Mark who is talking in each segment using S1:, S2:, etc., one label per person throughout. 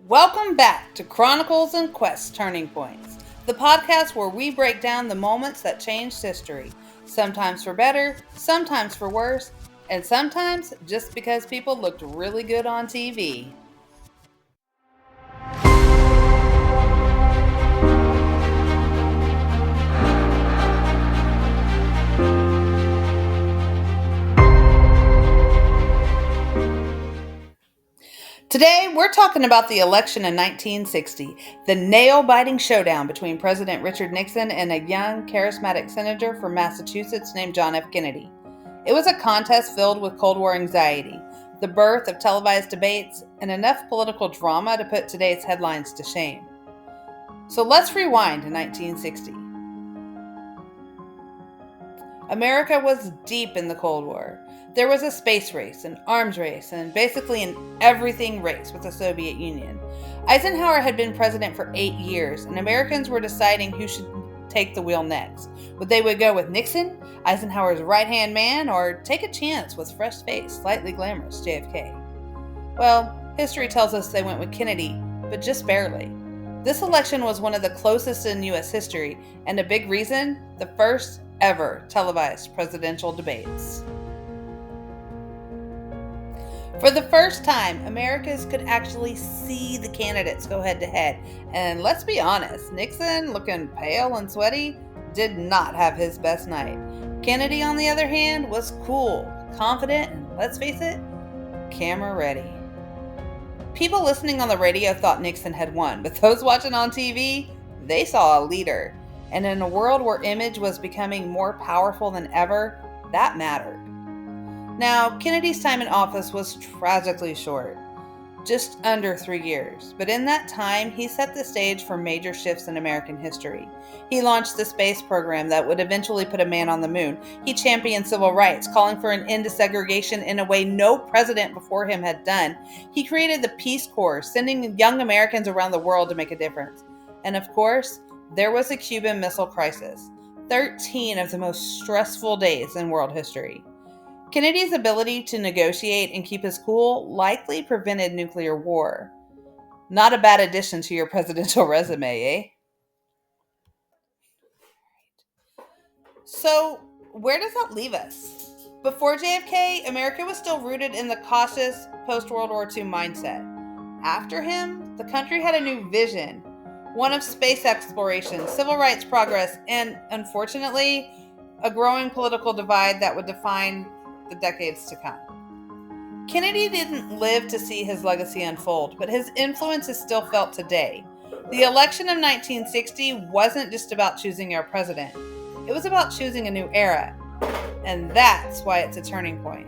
S1: Welcome back to Chronicles and Quest Turning Points, the podcast where we break down the moments that changed history, sometimes for better, sometimes for worse, and sometimes just because people looked really good on TV. Today, we're talking about the election in 1960, the nail-biting showdown between President Richard Nixon and a young, charismatic senator from Massachusetts named John F. Kennedy. It was a contest filled with Cold War anxiety, the birth of televised debates, and enough political drama to put today's headlines to shame. So let's rewind to 1960. America was deep in the Cold War. There was a space race, an arms race, and basically an everything race with the Soviet Union. Eisenhower had been president for 8 years, and Americans were deciding who should take the wheel next. Would they go with Nixon, Eisenhower's right-hand man, or take a chance with fresh-faced, slightly glamorous JFK? Well, history tells us they went with Kennedy, but just barely. This election was one of the closest in U.S. history, and a big reason, the first ever televised presidential debates. For the first time, Americans could actually see the candidates go head-to-head. And let's be honest, Nixon, looking pale and sweaty, did not have his best night. Kennedy, on the other hand, was cool, confident, and let's face it, camera ready. People listening on the radio thought Nixon had won, but those watching on TV, they saw a leader. And in a world where image was becoming more powerful than ever, that mattered. Now, Kennedy's time in office was tragically short, just under 3 years. But in that time, he set the stage for major shifts in American history. He launched the space program that would eventually put a man on the moon. He championed civil rights, calling for an end to segregation in a way no president before him had done. He created the Peace Corps, sending young Americans around the world to make a difference. And of course, there was the Cuban Missile Crisis, 13 of the most stressful days in world history. Kennedy's ability to negotiate and keep his cool likely prevented nuclear war. Not a bad addition to your presidential resume, eh? So, where does that leave us? Before JFK, America was still rooted in the cautious post-World War II mindset. After him, the country had a new vision, one of space exploration, civil rights progress, and, unfortunately, a growing political divide that would define the decades to come. Kennedy didn't live to see his legacy unfold, but his influence is still felt today. The election of 1960 wasn't just about choosing our president. It was about choosing a new era. And that's why it's a turning point.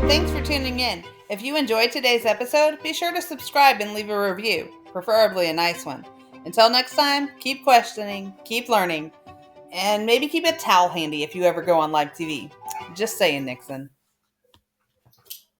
S1: Thanks for tuning in. If you enjoyed today's episode, be sure to subscribe and leave a review, preferably a nice one. Until next time, keep questioning, keep learning, and maybe keep a towel handy if you ever go on live TV. Just saying, Nixon.